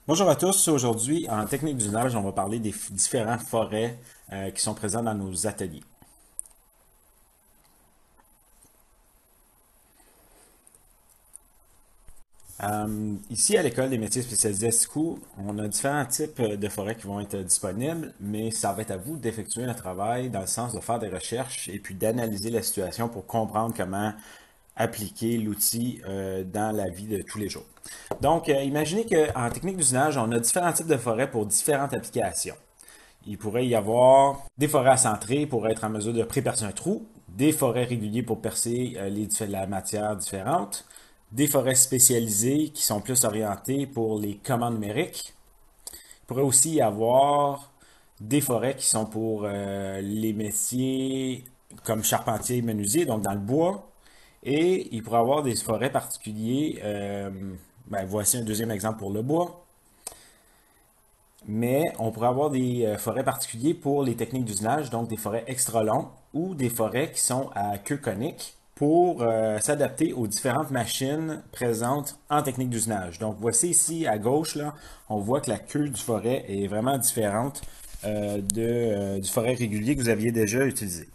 Bonjour à tous. Aujourd'hui, en technique d'usinage, on va parler des différents forêts qui sont présents dans nos ateliers. Ici, à l'École des métiers spécialisés à SICU, on a différents types de forêts qui vont être disponibles, mais ça va être à vous d'effectuer un travail dans le sens de faire des recherches et puis d'analyser la situation pour comprendre comment appliquer l'outil dans la vie de tous les jours. Donc, imaginez qu'en technique d'usinage, on a différents types de forêts pour différentes applications. Il pourrait y avoir des forêts à centrer pour être en mesure de pré-percer un trou, des forêts réguliers pour percer la matière différente, des forêts spécialisées qui sont plus orientées pour les commandes numériques. Il pourrait aussi y avoir des forêts qui sont pour les métiers comme charpentier et menuisier, donc dans le bois. Et il pourrait y avoir des forêts particuliers. Voici un deuxième exemple pour le bois. Mais on pourrait avoir des forêts particuliers pour les techniques d'usinage, donc des forêts extra longues ou des forêts qui sont à queue conique pour s'adapter aux différentes machines présentes en technique d'usinage. Donc voici ici à gauche, là, on voit que la queue du forêt est vraiment différente du forêt régulier que vous aviez déjà utilisé.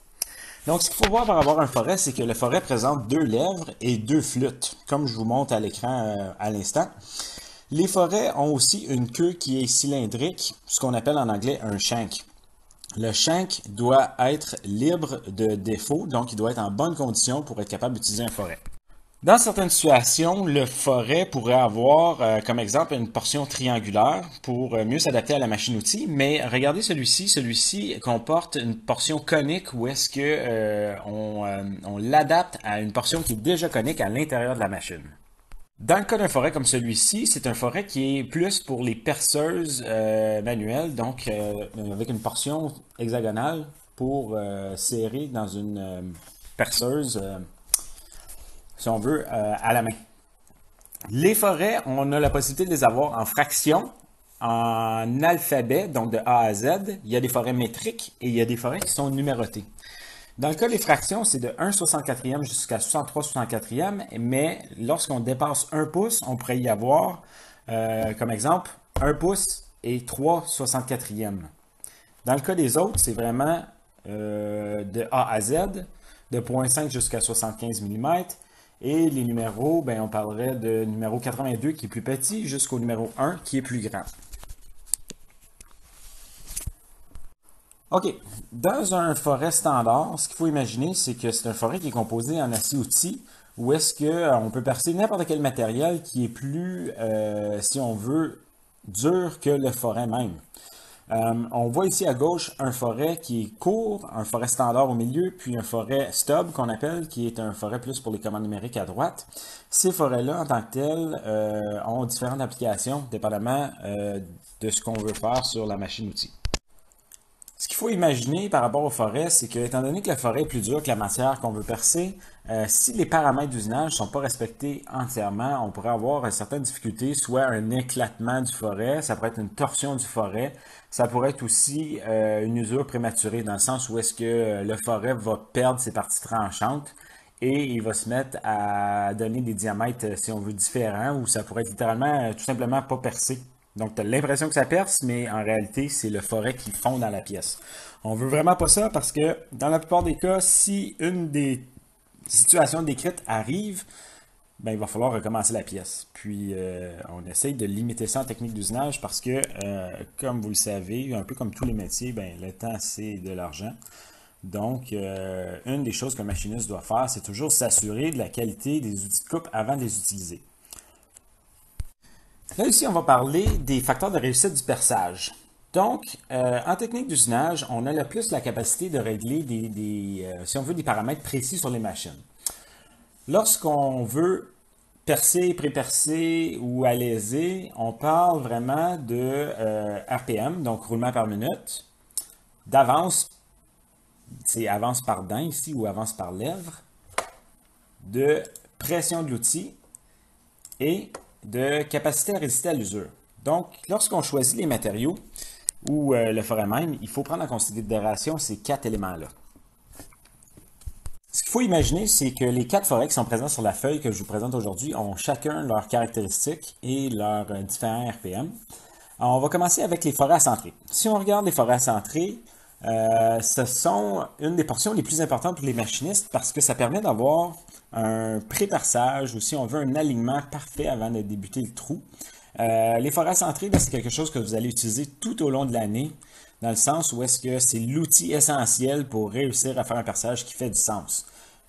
Donc, ce qu'il faut voir par rapport à un forêt, c'est que le forêt présente deux lèvres et deux flûtes, comme je vous montre à l'écran à l'instant. Les forêts ont aussi une queue qui est cylindrique, ce qu'on appelle en anglais un shank. Le shank doit être libre de défauts, donc il doit être en bonne condition pour être capable d'utiliser un forêt. Dans certaines situations, le forêt pourrait avoir comme exemple une portion triangulaire pour mieux s'adapter à la machine-outil, mais regardez celui-ci comporte une portion conique où est-ce que on l'adapte à une portion qui est déjà conique à l'intérieur de la machine. Dans le cas d'un forêt comme celui-ci, c'est un forêt qui est plus pour les perceuses manuelles, donc avec une portion hexagonale pour serrer dans une perceuse, si on veut, à la main. Les forêts, on a la possibilité de les avoir en fractions, en alphabet, donc de A à Z. Il y a des forêts métriques et il y a des forêts qui sont numérotées. Dans le cas des fractions, c'est de 1/64e jusqu'à 63/64e, mais lorsqu'on dépasse 1 pouce, on pourrait y avoir, comme exemple, 1 pouce et 3/64e. Dans le cas des autres, c'est vraiment de A à Z, de 0,5 jusqu'à 75 mm. Et les numéros, ben, on parlerait de numéro 82 qui est plus petit jusqu'au numéro 1 qui est plus grand. OK. Dans un forêt standard, ce qu'il faut imaginer, c'est que c'est un forêt qui est composé en acier-outil, où est-ce qu'on peut percer n'importe quel matériel qui est plus, si on veut, dur que le forêt même. On voit ici à gauche un forêt qui est court, un forêt standard au milieu, puis un forêt stub qu'on appelle, qui est un forêt plus pour les commandes numériques à droite. Ces forêts-là, en tant que telles, ont différentes applications, dépendamment de ce qu'on veut faire sur la machine-outil. Ce qu'il faut imaginer par rapport aux forêts, c'est que, étant donné que la forêt est plus dure que la matière qu'on veut percer, si les paramètres d'usinage ne sont pas respectés entièrement, on pourrait avoir certaines difficultés, soit un éclatement du forêt, ça pourrait être une torsion du forêt, ça pourrait être aussi une usure prématurée, dans le sens où est-ce que le forêt va perdre ses parties tranchantes et il va se mettre à donner des diamètres, si on veut, différents, ou ça pourrait être littéralement tout simplement pas percé. Donc, tu as l'impression que ça perce, mais en réalité, c'est le forêt qui fond dans la pièce. On veut vraiment pas ça parce que, dans la plupart des cas, si une des situations décrites arrive, ben, il va falloir recommencer la pièce. Puis, on essaye de limiter ça en technique d'usinage parce que, comme vous le savez, un peu comme tous les métiers, ben, le temps, c'est de l'argent. Donc, une des choses qu'un machiniste doit faire, c'est toujours s'assurer de la qualité des outils de coupe avant de les utiliser. Là, ici, on va parler des facteurs de réussite du perçage. Donc, en technique d'usinage, on a le plus la capacité de régler si on veut, des paramètres précis sur les machines. Lorsqu'on veut percer, pré-percer ou alaiser, on parle vraiment de RPM, donc roulement par minute, d'avance, c'est avance par dent ici ou avance par lèvre, de pression de l'outil et de capacité à résister à l'usure. Donc, lorsqu'on choisit les matériaux ou le forêt même, il faut prendre en considération ces 4 éléments-là. Ce qu'il faut imaginer par rapport aux forêts, c'est que, étant donné que la forêt est plus dure que la matière qu'on veut percer, si les paramètres d'usinage ne sont pas respectés entièrement, on pourrait avoir certaines difficultés, soit un éclatement du forêt, ça pourrait être aussi une usure prématurée, dans le sens où est-ce que le forêt va perdre ses parties tranchantes et il va se mettre à donner des diamètres, si on veut, différents, ou ça pourrait être littéralement tout simplement pas percé. Donc, faut imaginer, c'est que les 4 forêts qui sont présentes sur la feuille que je vous présente aujourd'hui ont chacun leurs caractéristiques et leurs différents RPM. Alors, on va commencer avec les forêts centrées. Si on regarde les forêts centrées, ce sont une des portions les plus importantes pour les machinistes parce que ça permet d'avoir un pré-perçage ou si on veut un alignement parfait avant de débuter le trou. Les forêts centrées, c'est quelque chose que vous allez utiliser tout au long de l'année, dans le sens où est-ce que c'est l'outil essentiel pour réussir à faire un perçage qui fait du sens.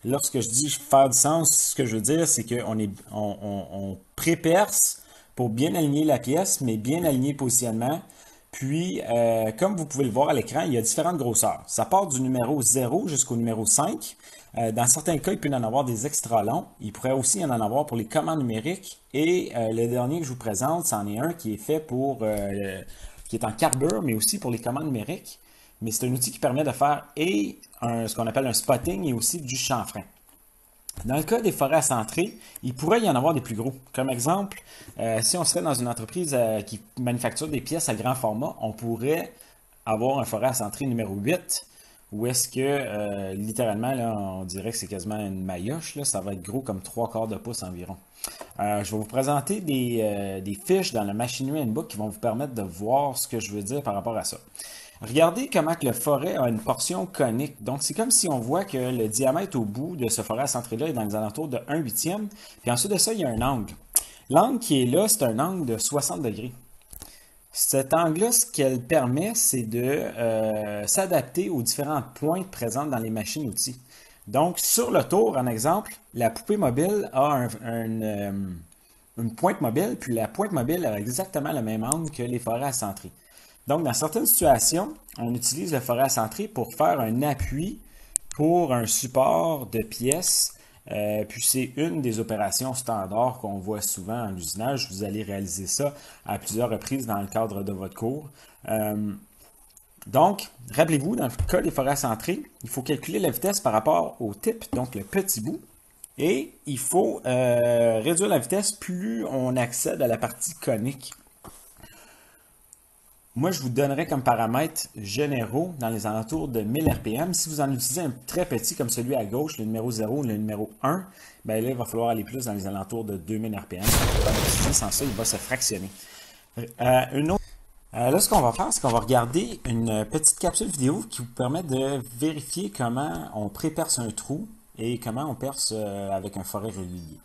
Lorsque je dis faire du sens, ce que je veux dire, c'est qu'on pré-perce pour bien aligner la pièce, mais bien aligner le positionnement. Puis, comme vous pouvez le voir à l'écran, il y a différentes grosseurs. Ça part du numéro 0 jusqu'au numéro 5. Dans certains cas, il peut y en avoir des extra longs. Il pourrait aussi y en avoir pour les commandes numériques. Et le dernier que je vous présente, c'en est un qui est fait pour, qui est en carbure, mais aussi pour les commandes numériques. Mais c'est un outil qui permet de faire ce qu'on appelle un spotting et aussi du chanfrein. Dans le cas des forêts centrées, il pourrait y en avoir des plus gros. Comme exemple, si on serait dans une entreprise qui manufacture des pièces à grand format, on pourrait avoir un forêt centré numéro 8, où est-ce que, littéralement, là, on dirait que c'est quasiment une maillotche, là, ça va être gros comme 3/4 de pouce environ. Je vais vous présenter des fiches dans le Machinery Handbook qui vont vous permettre de voir ce que je veux dire par rapport à ça. Regardez comment que le forêt a une portion conique. Donc, c'est comme si on voit que le diamètre au bout de ce forêt centré-là est dans les alentours de 1/8. Puis ensuite de ça, il y a un angle. L'angle qui est là, c'est un angle de 60 degrés. Cet angle-là, ce qu'elle permet, c'est de s'adapter aux différentes pointes présentes dans les machines-outils. Donc, sur le tour, en exemple, la poupée mobile a une pointe mobile, puis la pointe mobile a exactement le même angle que les forêts centrées. Donc, dans certaines situations, on utilise le forêt centré pour faire un appui pour un support de pièces. Puis c'est une des opérations standards qu'on voit souvent en usinage. Vous allez réaliser ça à plusieurs reprises dans le cadre de votre cours. Donc, rappelez-vous, dans le cas des forêts centrées, il faut calculer la vitesse par rapport au type, donc le petit bout. Et il faut réduire la vitesse plus on accède à la partie conique. Moi, je vous donnerais comme paramètres généraux dans les alentours de 1000 RPM. Si vous en utilisez un très petit comme celui à gauche, le numéro 0 ou le numéro 1, bien là, il va falloir aller plus dans les alentours de 2000 RPM. Sans ça, il va se fractionner. Là, ce qu'on va faire, c'est qu'on va regarder une petite capsule vidéo qui vous permet de vérifier comment on pré-perce un trou et comment on perce avec un forêt régulier.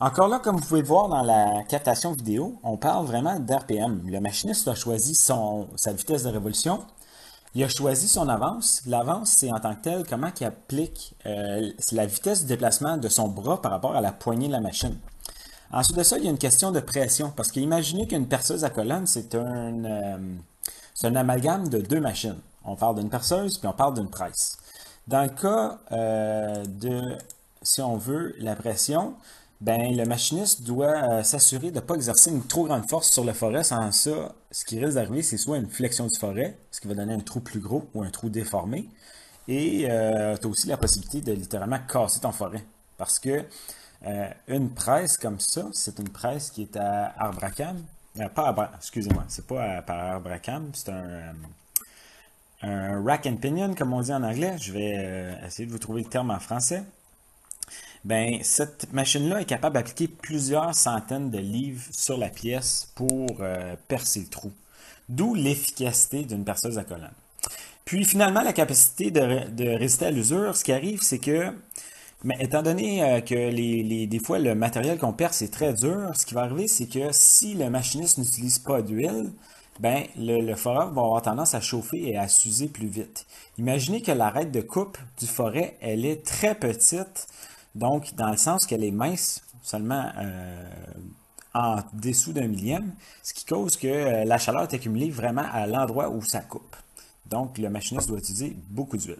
Encore là, comme vous pouvez le voir dans la captation vidéo, on parle vraiment d'RPM. Le machiniste a choisi sa vitesse de révolution. Il a choisi son avance. L'avance, c'est en tant que tel comment il applique la vitesse de déplacement de son bras par rapport à la poignée de la machine. Ensuite de ça, il y a une question de pression. Parce qu'imaginez qu'une perceuse à colonne, c'est un amalgame de 2 machines. On parle d'une perceuse, puis on parle d'une presse. Dans le cas si on veut, la pression, ben, le machiniste doit s'assurer de ne pas exercer une trop grande force sur le forêt. Sans ça, ce qui risque d'arriver, c'est soit une flexion du forêt, ce qui va donner un trou plus gros ou un trou déformé. Et tu as aussi la possibilité de littéralement casser ton forêt. Parce que une presse comme ça, c'est une presse qui est à arbre à cam. Excusez-moi, c'est pas par arbre à cam, c'est un rack and pinion, comme on dit en anglais. Je vais essayer de vous trouver le terme en français. Ben, cette machine-là est capable d'appliquer plusieurs centaines de livres sur la pièce pour percer le trou. D'où l'efficacité d'une perceuse à colonne. Puis finalement, la capacité de résister à l'usure, ce qui arrive, c'est que, mais étant donné que des fois le matériel qu'on perce est très dur, ce qui va arriver, c'est que si le machiniste n'utilise pas d'huile, ben le foreur va avoir tendance à chauffer et à s'user plus vite. Imaginez que l'arête de coupe du forêt, elle est très petite, donc dans le sens qu'elle est mince, seulement en dessous d'un millième, ce qui cause que la chaleur est accumulée vraiment à l'endroit où ça coupe. Donc, le machiniste doit utiliser beaucoup d'huile.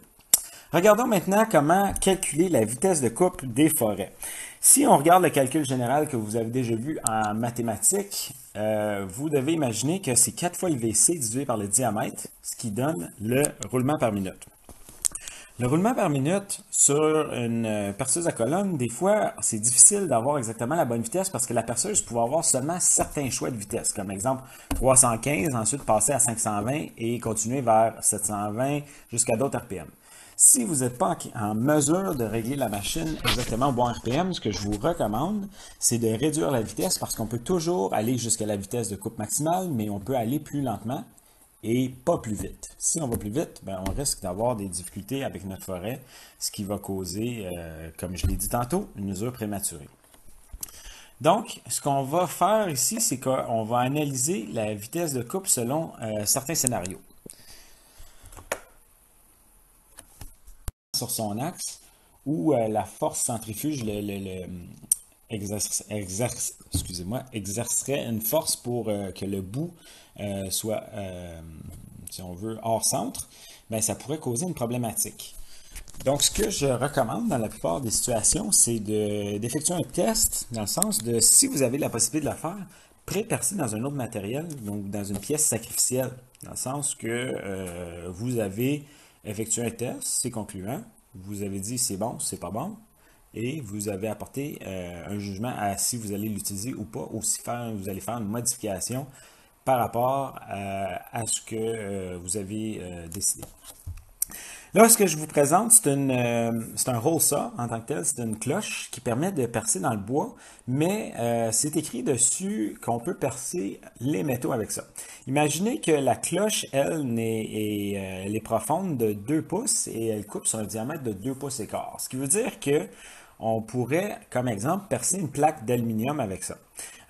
Regardons maintenant comment calculer la vitesse de coupe des forêts. Si on regarde le calcul général que vous avez déjà vu en mathématiques, vous devez imaginer que c'est 4 fois le VC divisé par le diamètre, ce qui donne le roulement par minute. Le roulement par minute sur une perceuse à colonne, des fois, c'est difficile d'avoir exactement la bonne vitesse parce que la perceuse peut avoir seulement certains choix de vitesse, comme exemple 315, ensuite passer à 520 et continuer vers 720 jusqu'à d'autres RPM. Si vous n'êtes pas en mesure de régler la machine exactement au bon RPM, ce que je vous recommande, c'est de réduire la vitesse parce qu'on peut toujours aller jusqu'à la vitesse de coupe maximale, mais on peut aller plus lentement et pas plus vite. Si on va plus vite, ben, on risque d'avoir des difficultés avec notre forêt, ce qui va causer, comme je l'ai dit tantôt, une usure prématurée. Donc, ce qu'on va faire ici, c'est qu'on va analyser la vitesse de coupe selon certains scénarios. Sur son axe, où la force centrifuge exercerait une force pour que le bout soit, si on veut, hors centre, ben, ça pourrait causer une problématique. Donc, ce que je recommande dans la plupart des situations, c'est d'effectuer un test, dans le sens de, si vous avez la possibilité de le faire, pré-percer dans un autre matériel, donc dans une pièce sacrificielle, dans le sens que vous avez effectué un test, c'est concluant, vous avez dit c'est bon, c'est pas bon, et vous avez apporté un jugement à si vous allez l'utiliser ou pas, ou si vous allez faire une modification par rapport à ce que vous avez décidé. Là, ce que je vous présente, c'est un roll saw en tant que tel, c'est une cloche qui permet de percer dans le bois, mais c'est écrit dessus qu'on peut percer les métaux avec ça. Imaginez que la cloche, elle est profonde de 2 pouces et elle coupe sur un diamètre de 2 pouces et quart. Ce qui veut dire que on pourrait, comme exemple, percer une plaque d'aluminium avec ça.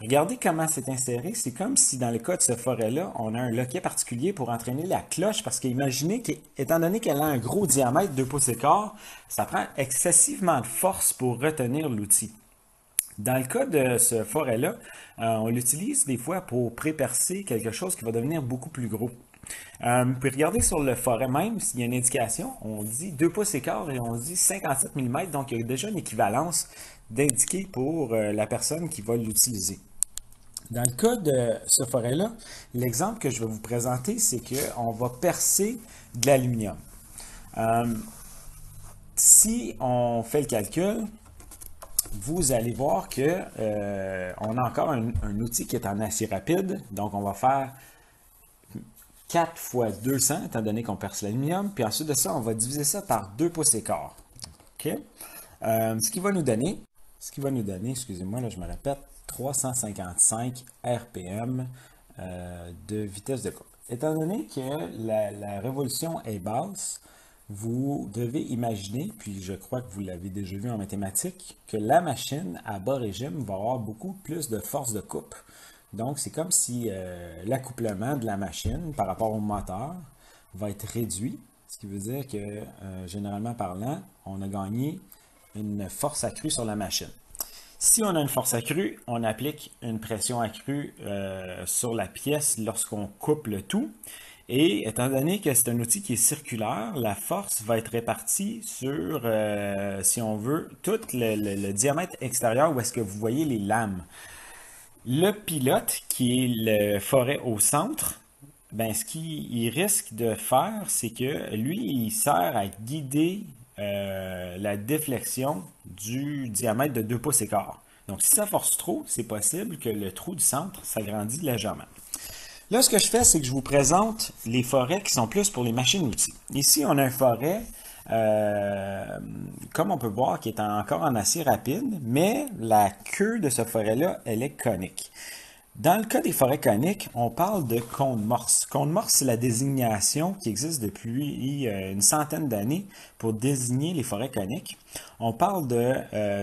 Regardez comment c'est inséré. C'est comme si dans le cas de ce forêt-là, on a un loquet particulier pour entraîner la cloche parce qu'imaginez qu'étant donné qu'elle a un gros diamètre, 2 pouces et quart, ça prend excessivement de force pour retenir l'outil. Dans le cas de ce forêt-là, on l'utilise des fois pour pré-percer quelque chose qui va devenir beaucoup plus gros. Vous pouvez regarder sur le forêt même, s'il y a une indication, on dit 2 pouces et quart et on dit 57 mm, donc il y a déjà une équivalence d'indiquer pour la personne qui va l'utiliser. Dans le cas de ce forêt-là, l'exemple que je vais vous présenter, c'est qu'on va percer de l'aluminium. Si on fait le calcul, vous allez voir que on a encore un outil qui est en acier rapide, donc on va faire 4 fois 200, étant donné qu'on perce l'aluminium. Puis ensuite de ça, on va diviser ça par 2 pouces et quart. OK? Ce qui va nous donner, excusez-moi, là je me répète, 355 RPM de vitesse de coupe. Étant donné que la révolution est basse, vous devez imaginer, puis je crois que vous l'avez déjà vu en mathématiques, que la machine à bas régime va avoir beaucoup plus de force de coupe. Donc, c'est comme si l'accouplement de la machine par rapport au moteur va être réduit, ce qui veut dire que, généralement parlant, on a gagné une force accrue sur la machine. Si on a une force accrue, on applique une pression accrue sur la pièce lorsqu'on coupe le tout. Et étant donné que c'est un outil qui est circulaire, la force va être répartie sur, si on veut, tout le diamètre extérieur où est-ce que vous voyez les lames. Le pilote, qui est le forêt au centre, ben, ce qu'il risque de faire, c'est que lui, il sert à guider la déflexion du diamètre de 2 pouces et quart. Donc, si ça force trop, c'est possible que le trou du centre s'agrandit légèrement. Là, ce que je fais, c'est que je vous présente les forêts qui sont plus pour les machines-outils. Ici, on a un forêt, comme on peut voir, qui est encore en acier rapide, mais la queue de ce forêt-là, elle est conique. Dans le cas des forêts coniques, on parle de cône morse. Cône morse, c'est la désignation qui existe depuis une centaine d'années pour désigner les forêts coniques. On parle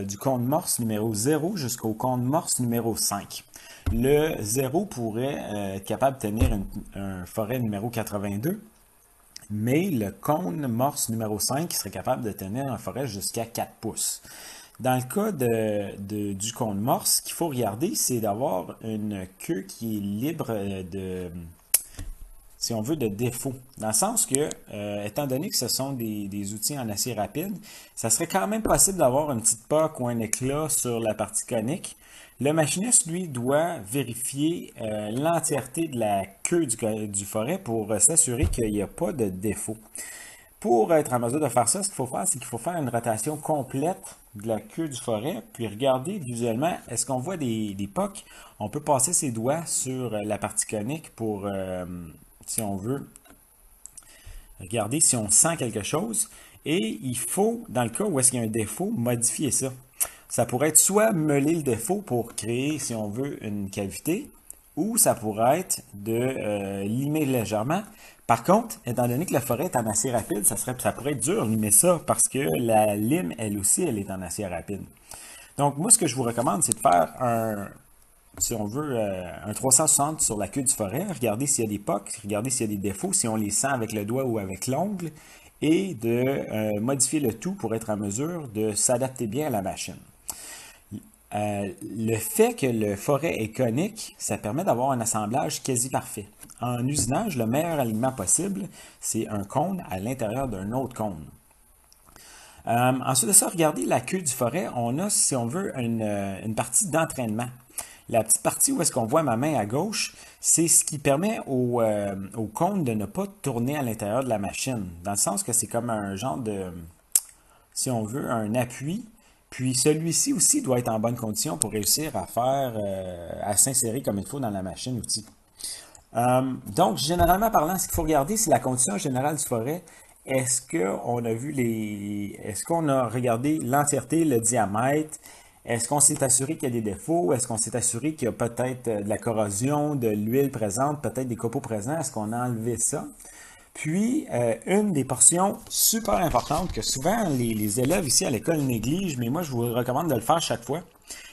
du cône morse numéro 0 jusqu'au cône morse numéro 5. Le 0 pourrait être capable de tenir un forêt numéro 82, mais le cône morse numéro 5 serait capable de tenir un forêt jusqu'à 4 pouces. Dans le cas du cône morse, ce qu'il faut regarder, c'est d'avoir une queue qui est libre si on veut, de défauts. Dans le sens que, étant donné que ce sont des outils en acier rapide, ça serait quand même possible d'avoir une petite poque ou un éclat sur la partie conique. Le machiniste, lui, doit vérifier l'entièreté de la queue du forêt pour s'assurer qu'il n'y a pas de défaut. Pour être en mesure de faire ça, ce qu'il faut faire, c'est qu'il faut faire une rotation complète de la queue du forêt, puis regarder visuellement, est-ce qu'on voit des pocs? On peut passer ses doigts sur la partie conique pour, si on veut, regarder si on sent quelque chose. Et il faut, dans le cas où est-ce qu'il y a un défaut, modifier ça. Ça pourrait être soit meuler le défaut pour créer, si on veut, une cavité, ou ça pourrait être de limer légèrement. Par contre, étant donné que la forêt est en acier rapide, ça pourrait être dur de limer ça parce que la lime, elle aussi, elle est en acier rapide. Donc, moi, ce que je vous recommande, c'est de faire si on veut, un 360 sur la queue du forêt, regarder s'il y a des pocs, regarder s'il y a des défauts, si on les sent avec le doigt ou avec l'ongle, et de modifier le tout pour être en mesure de s'adapter bien à la machine. Le fait que le forêt est conique, ça permet d'avoir un assemblage quasi parfait. En usinage, le meilleur alignement possible, c'est un cône à l'intérieur d'un autre cône. Ensuite de ça, regardez la queue du forêt. On a, si on veut, une partie d'entraînement. La petite partie où est-ce qu'on voit ma main à gauche, c'est ce qui permet au cône de ne pas tourner à l'intérieur de la machine. Dans le sens que c'est comme un genre de, si on veut, un appui. Puis celui-ci aussi doit être en bonne condition pour réussir à s'insérer comme il faut dans la machine outil. Donc, généralement parlant, ce qu'il faut regarder, c'est la condition générale du forêt. Est-ce qu'on a regardé l'entièreté, le diamètre? Est-ce qu'on s'est assuré qu'il y a des défauts? Est-ce qu'on s'est assuré qu'il y a peut-être de la corrosion, de l'huile présente, peut-être des copeaux présents? Est-ce qu'on a enlevé ça? Puis, une des portions super importantes que souvent les élèves ici à l'école négligent, mais moi je vous recommande de le faire chaque fois,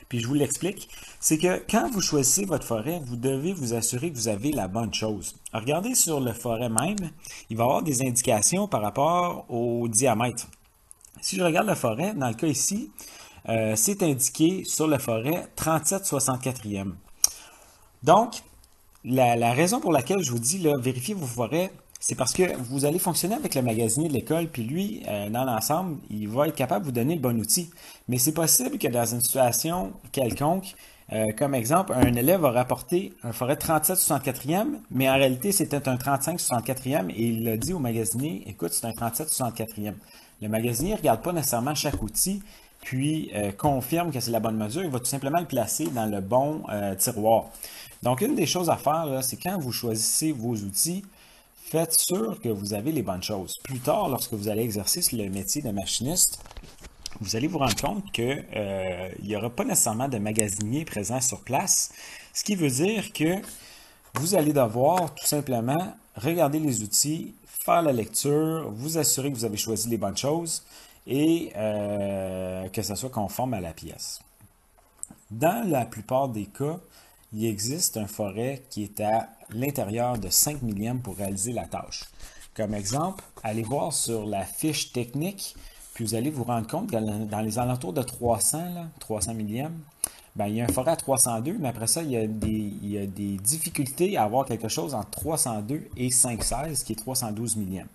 puis je vous l'explique, c'est que quand vous choisissez votre forêt, vous devez vous assurer que vous avez la bonne chose. Regardez sur le forêt même, il va y avoir des indications par rapport au diamètre. Si je regarde la forêt, dans le cas ici, c'est indiqué sur la forêt 37,64e. Donc, la raison pour laquelle je vous dis, là, vérifiez vos forêts, c'est parce que vous allez fonctionner avec le magasinier de l'école, puis lui, dans l'ensemble, il va être capable de vous donner le bon outil. Mais c'est possible que dans une situation quelconque, comme exemple, un élève va rapporter un forêt 37,64e, mais en réalité, c'était un 35,64e et il l'a dit au magasinier, écoute, c'est un 37,64e. Le magasinier ne regarde pas nécessairement chaque outil, puis confirme que c'est la bonne mesure, il va tout simplement le placer dans le bon tiroir. Donc, une des choses à faire, c'est quand vous choisissez vos outils, faites sûr que vous avez les bonnes choses. Plus tard, lorsque vous allez exercer le métier de machiniste, vous allez vous rendre compte qu'il n'y aura pas nécessairement de magasinier présent sur place, ce qui veut dire que vous allez devoir tout simplement regarder les outils, faire la lecture, vous assurer que vous avez choisi les bonnes choses et que ça soit conforme à la pièce. Dans la plupart des cas, il existe un forêt qui est à l'intérieur de 5 millièmes pour réaliser la tâche. Comme exemple, allez voir sur la fiche technique, puis vous allez vous rendre compte que dans les alentours de 300 millièmes, ben, il y a un forêt à 302, mais après ça, il y a des difficultés à avoir quelque chose entre 302 et 516, qui est 312 millièmes.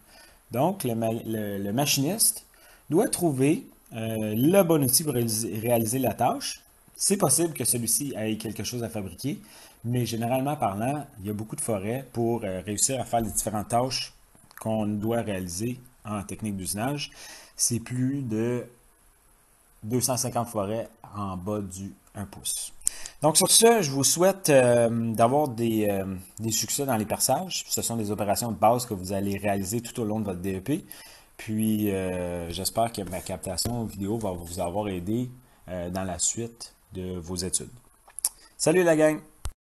Donc, le machiniste doit trouver le bon outil pour réaliser la tâche. C'est possible que celui-ci ait quelque chose à fabriquer, mais généralement parlant, il y a beaucoup de forêts pour réussir à faire les différentes tâches qu'on doit réaliser en technique d'usinage. C'est plus de 250 forêts en bas du 1 pouce. Donc sur ce, je vous souhaite d'avoir des succès dans les perçages. Ce sont des opérations de base que vous allez réaliser tout au long de votre DEP. Puis j'espère que ma captation vidéo va vous avoir aidé dans la suite de vos études. Salut la gang!